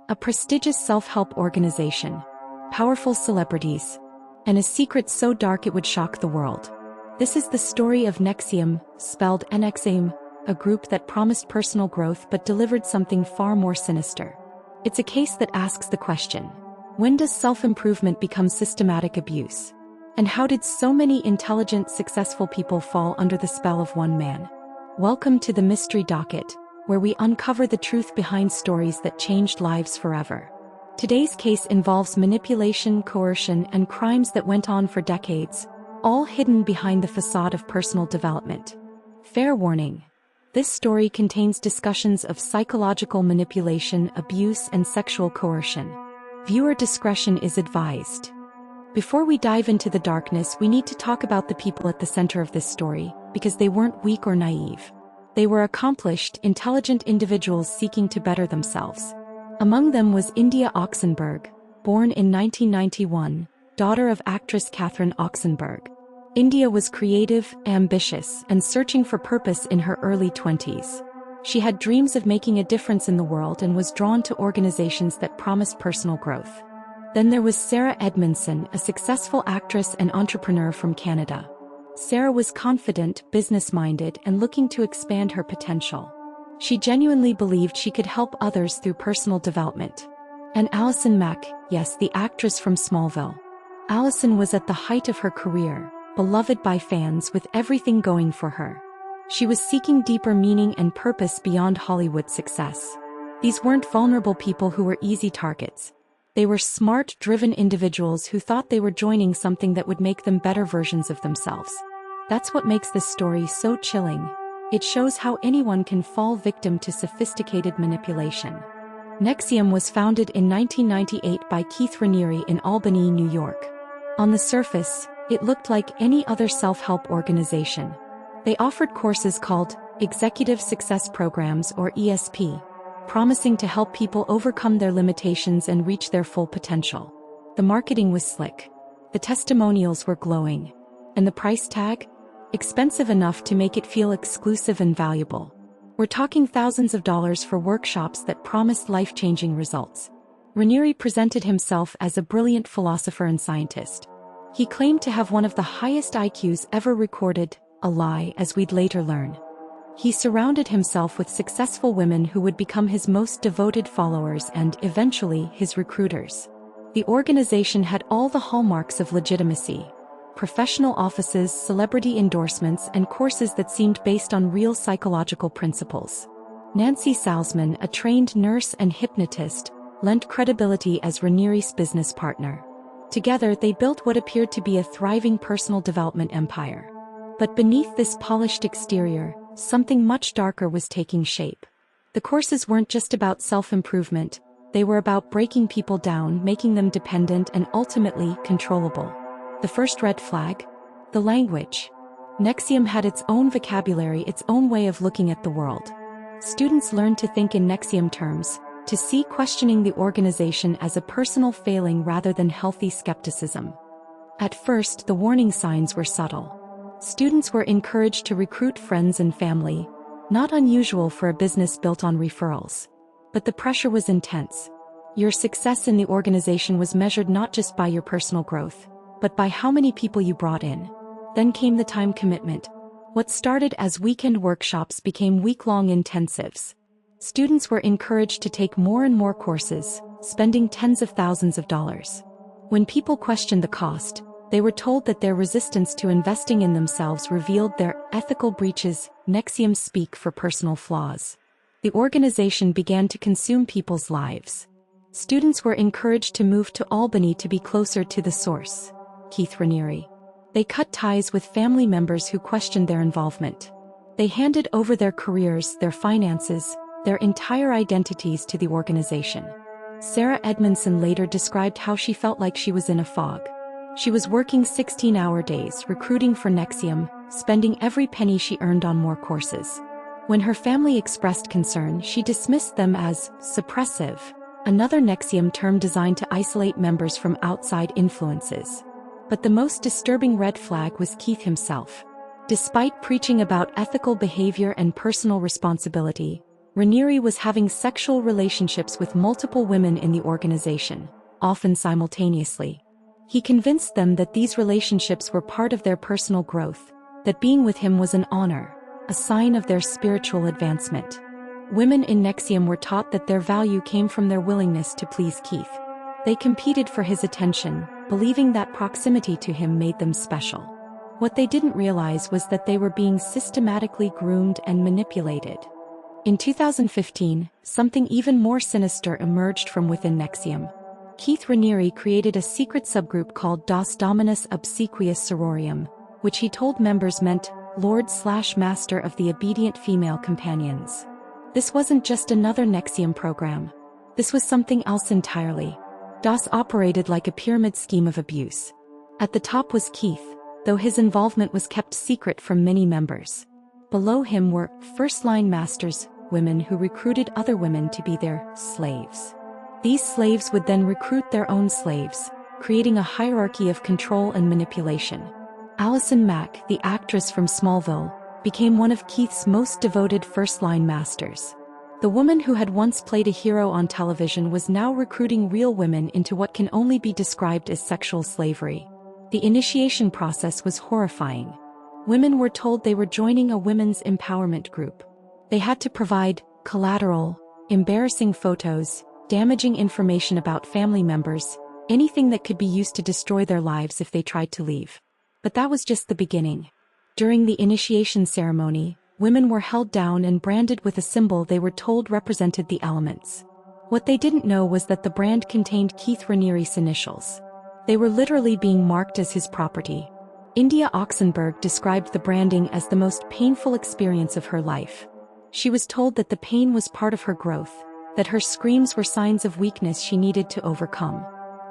a prestigious self-help organization, powerful celebrities, and a secret so dark it would shock the world. This is the story of NXIVM, spelled NXIVM, a group that promised personal growth but delivered something far more sinister. It's a case that asks the question, when does self-improvement become systematic abuse? And how did so many intelligent, successful people fall under the spell of one man? Welcome to the Mystery Docket, where we uncover the truth behind stories that changed lives forever. Today's case involves manipulation, coercion, and crimes that went on for decades, all hidden behind the facade of personal development. Fair warning: this story contains discussions of psychological manipulation, abuse, and sexual coercion. Viewer discretion is advised. Before we dive into the darkness, we need to talk about the people at the center of this story, because they weren't weak or naive. They were accomplished, intelligent individuals seeking to better themselves. Among them was India Oxenberg, born in 1991, daughter of actress Catherine Oxenberg. India was creative, ambitious, and searching for purpose in her early 20s. She had dreams of making a difference in the world and was drawn to organizations that promised personal growth. Then there was Sarah Edmondson, a successful actress and entrepreneur from Canada. Sarah was confident, business-minded, and looking to expand her potential. She genuinely believed she could help others through personal development. And Allison Mack, yes, the actress from Smallville. Allison was at the height of her career, beloved by fans with everything going for her. She was seeking deeper meaning and purpose beyond Hollywood success. These weren't vulnerable people who were easy targets. They were smart, driven individuals who thought they were joining something that would make them better versions of themselves. That's what makes this story so chilling. It shows how anyone can fall victim to sophisticated manipulation. NXIVM was founded in 1998 by Keith Raniere in Albany, New York. On the surface, it looked like any other self-help organization. They offered courses called Executive Success Programs or ESP, promising to help people overcome their limitations and reach their full potential. The marketing was slick. The testimonials were glowing. And the price tag? Expensive enough to make it feel exclusive and valuable. We're talking thousands of dollars for workshops that promised life-changing results. Raniere presented himself as a brilliant philosopher and scientist. He claimed to have one of the highest IQs ever recorded, a lie, as we'd later learn. He surrounded himself with successful women who would become his most devoted followers and, eventually, his recruiters. The organization had all the hallmarks of legitimacy: professional offices, celebrity endorsements, and courses that seemed based on real psychological principles. Nancy Salzman, a trained nurse and hypnotist, lent credibility as Raniere's business partner. Together, they built what appeared to be a thriving personal development empire. But beneath this polished exterior, something much darker was taking shape. The courses weren't just about self-improvement, they were about breaking people down, making them dependent and ultimately controllable. The first red flag? The language. NXIVM had its own vocabulary, its own way of looking at the world. Students learned to think in NXIVM terms, to see questioning the organization as a personal failing rather than healthy skepticism. At first, the warning signs were subtle. Students were encouraged to recruit friends and family, not unusual for a business built on referrals. But the pressure was intense. Your success in the organization was measured not just by your personal growth, but by how many people you brought in. Then came the time commitment. What started as weekend workshops became week-long intensives. Students were encouraged to take more and more courses, spending tens of thousands of dollars. When people questioned the cost, they were told that their resistance to investing in themselves revealed their ethical breaches. NXIVM speak for personal flaws. The organization began to consume people's lives. Students were encouraged to move to Albany to be closer to the source. Keith Raniere. They cut ties with family members who questioned their involvement. They handed over their careers, their finances, their entire identities to the organization. Sarah Edmondson later described how she felt like she was in a fog. She was working 16-hour days, recruiting for NXIVM, spending every penny she earned on more courses. When her family expressed concern, she dismissed them as suppressive, another NXIVM term designed to isolate members from outside influences. But the most disturbing red flag was Keith himself. Despite preaching about ethical behavior and personal responsibility, Raniere was having sexual relationships with multiple women in the organization, often simultaneously. He convinced them that these relationships were part of their personal growth, that being with him was an honor, a sign of their spiritual advancement. Women in NXIVM were taught that their value came from their willingness to please Keith. They competed for his attention, believing that proximity to him made them special. What they didn't realize was that they were being systematically groomed and manipulated. In 2015, something even more sinister emerged from within NXIVM. Keith Raniere created a secret subgroup called Dos Dominus Obsequious Sororium, which he told members meant Lord/Master of the Obedient Female Companions. This wasn't just another NXIVM program. This was something else entirely. DOS operated like a pyramid scheme of abuse. At the top was Keith, though his involvement was kept secret from many members. Below him were first-line masters, women who recruited other women to be their slaves. These slaves would then recruit their own slaves, creating a hierarchy of control and manipulation. Allison Mack, the actress from Smallville, became one of Keith's most devoted first-line masters. The woman who had once played a hero on television was now recruiting real women into what can only be described as sexual slavery. The initiation process was horrifying. Women were told they were joining a women's empowerment group. They had to provide collateral, embarrassing photos, damaging information about family members, anything that could be used to destroy their lives if they tried to leave. But that was just the beginning. During the initiation ceremony, women were held down and branded with a symbol they were told represented the elements. What they didn't know was that the brand contained Keith Raniere's initials. They were literally being marked as his property. India Oxenberg described the branding as the most painful experience of her life. She was told that the pain was part of her growth, that her screams were signs of weakness she needed to overcome.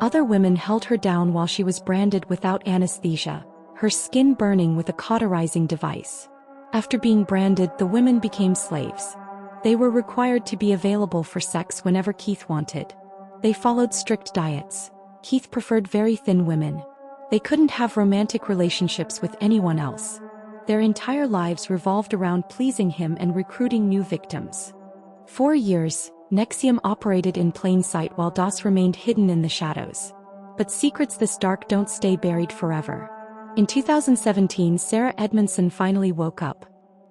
Other women held her down while she was branded without anesthesia, her skin burning with a cauterizing device. After being branded, the women became slaves. They were required to be available for sex whenever Keith wanted. They followed strict diets. Keith preferred very thin women. They couldn't have romantic relationships with anyone else. Their entire lives revolved around pleasing him and recruiting new victims. 4 years, NXIVM operated in plain sight while DOS remained hidden in the shadows. But secrets this dark don't stay buried forever. In 2017, Sarah Edmondson finally woke up.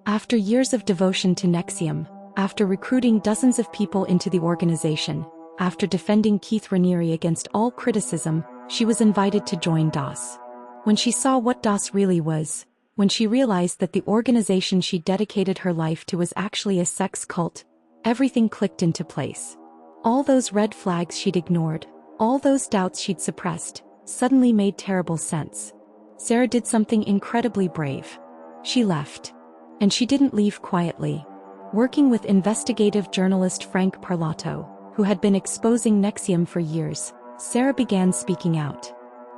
After years of devotion to NXIVM, after recruiting dozens of people into the organization, after defending Keith Raniere against all criticism, she was invited to join DOS. When she saw what DOS really was, when she realized that the organization she dedicated her life to was actually a sex cult, everything clicked into place. All those red flags she'd ignored, all those doubts she'd suppressed, suddenly made terrible sense. Sarah did something incredibly brave. She left. And she didn't leave quietly. Working with investigative journalist Frank Parlato, who had been exposing NXIVM for years, Sarah began speaking out.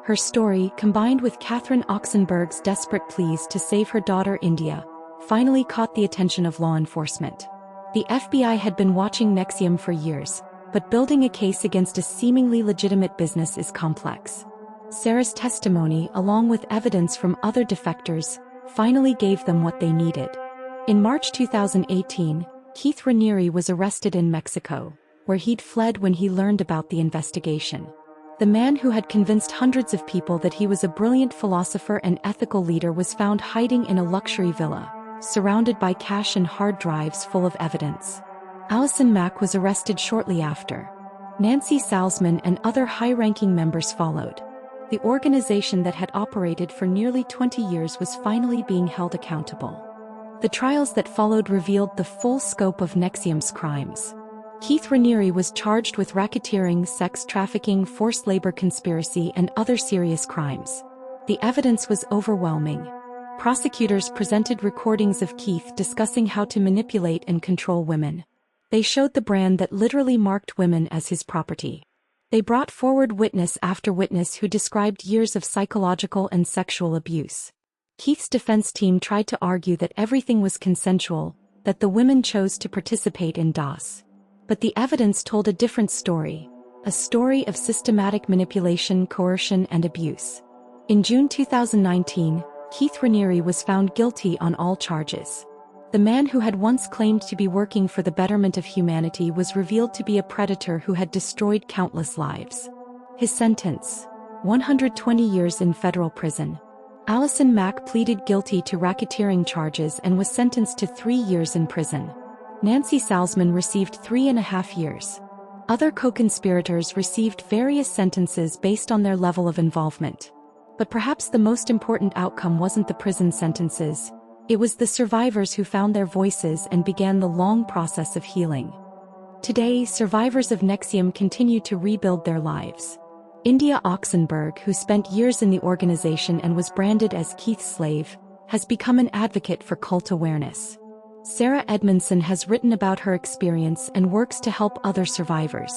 Her story, combined with Catherine Oxenberg's desperate pleas to save her daughter India, finally caught the attention of law enforcement. The FBI had been watching NXIVM for years, but building a case against a seemingly legitimate business is complex. Sarah's testimony, along with evidence from other defectors, finally gave them what they needed. In March 2018, Keith Raniere was arrested in Mexico, where he'd fled when he learned about the investigation. The man who had convinced hundreds of people that he was a brilliant philosopher and ethical leader was found hiding in a luxury villa, surrounded by cash and hard drives full of evidence. Allison Mack was arrested shortly after. Nancy Salzman and other high-ranking members followed. The organization that had operated for nearly 20 years was finally being held accountable. The trials that followed revealed the full scope of NXIVM's crimes. Keith Raniere was charged with racketeering, sex trafficking, forced labor conspiracy, and other serious crimes. The evidence was overwhelming. Prosecutors presented recordings of Keith discussing how to manipulate and control women. They showed the brand that literally marked women as his property. They brought forward witness after witness who described years of psychological and sexual abuse. Keith's defense team tried to argue that everything was consensual, that the women chose to participate in DOS. But the evidence told a different story, a story of systematic manipulation, coercion, and abuse. In June 2019, Keith Raniere was found guilty on all charges. The man who had once claimed to be working for the betterment of humanity was revealed to be a predator who had destroyed countless lives. His sentence: 120 years in federal prison. Allison Mack pleaded guilty to racketeering charges and was sentenced to 3 years in prison. Nancy Salzman received 3.5 years. Other co-conspirators received various sentences based on their level of involvement. But perhaps the most important outcome wasn't the prison sentences. It was the survivors who found their voices and began the long process of healing. Today, survivors of NXIVM continue to rebuild their lives. India Oxenberg, who spent years in the organization and was branded as Keith's slave, has become an advocate for cult awareness. Sarah Edmondson has written about her experience and works to help other survivors.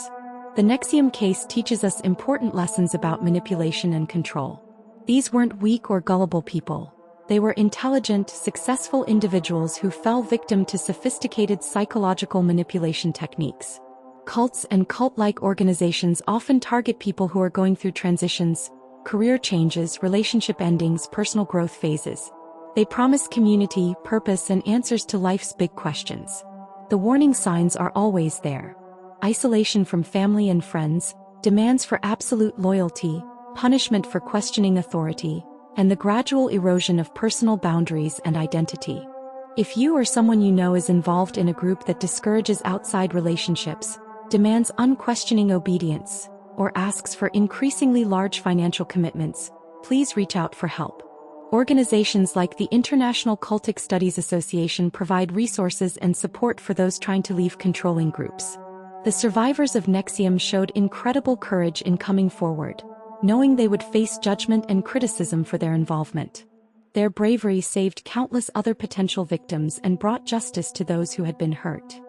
The NXIVM case teaches us important lessons about manipulation and control. These weren't weak or gullible people. They were intelligent, successful individuals who fell victim to sophisticated psychological manipulation techniques. Cults and cult-like organizations often target people who are going through transitions, career changes, relationship endings, personal growth phases. They promise community, purpose, and answers to life's big questions. The warning signs are always there: isolation from family and friends, demands for absolute loyalty, punishment for questioning authority, and the gradual erosion of personal boundaries and identity. If you or someone you know is involved in a group that discourages outside relationships, demands unquestioning obedience, or asks for increasingly large financial commitments, please reach out for help. Organizations like the International Cultic Studies Association provide resources and support for those trying to leave controlling groups. The survivors of NXIVM showed incredible courage in coming forward, knowing they would face judgment and criticism for their involvement. Their bravery saved countless other potential victims and brought justice to those who had been hurt.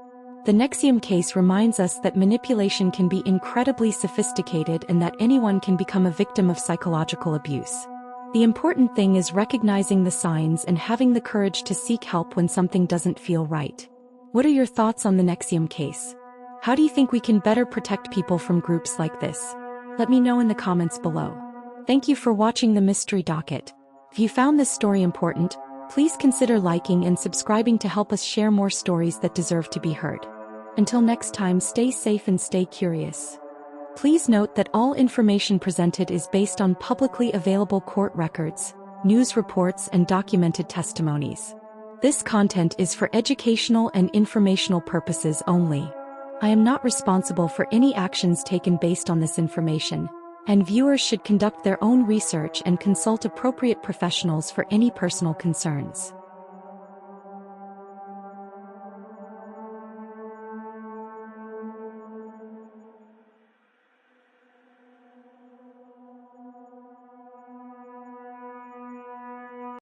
The NXIVM case reminds us that manipulation can be incredibly sophisticated and that anyone can become a victim of psychological abuse. The important thing is recognizing the signs and having the courage to seek help when something doesn't feel right. What are your thoughts on the NXIVM case? How do you think we can better protect people from groups like this? Let me know in the comments below. Thank you for watching the Mystery Docket. If you found this story important, please consider liking and subscribing to help us share more stories that deserve to be heard. Until next time, stay safe and stay curious. Please note that all information presented is based on publicly available court records, news reports, and documented testimonies. This content is for educational and informational purposes only. I am not responsible for any actions taken based on this information, and viewers should conduct their own research and consult appropriate professionals for any personal concerns.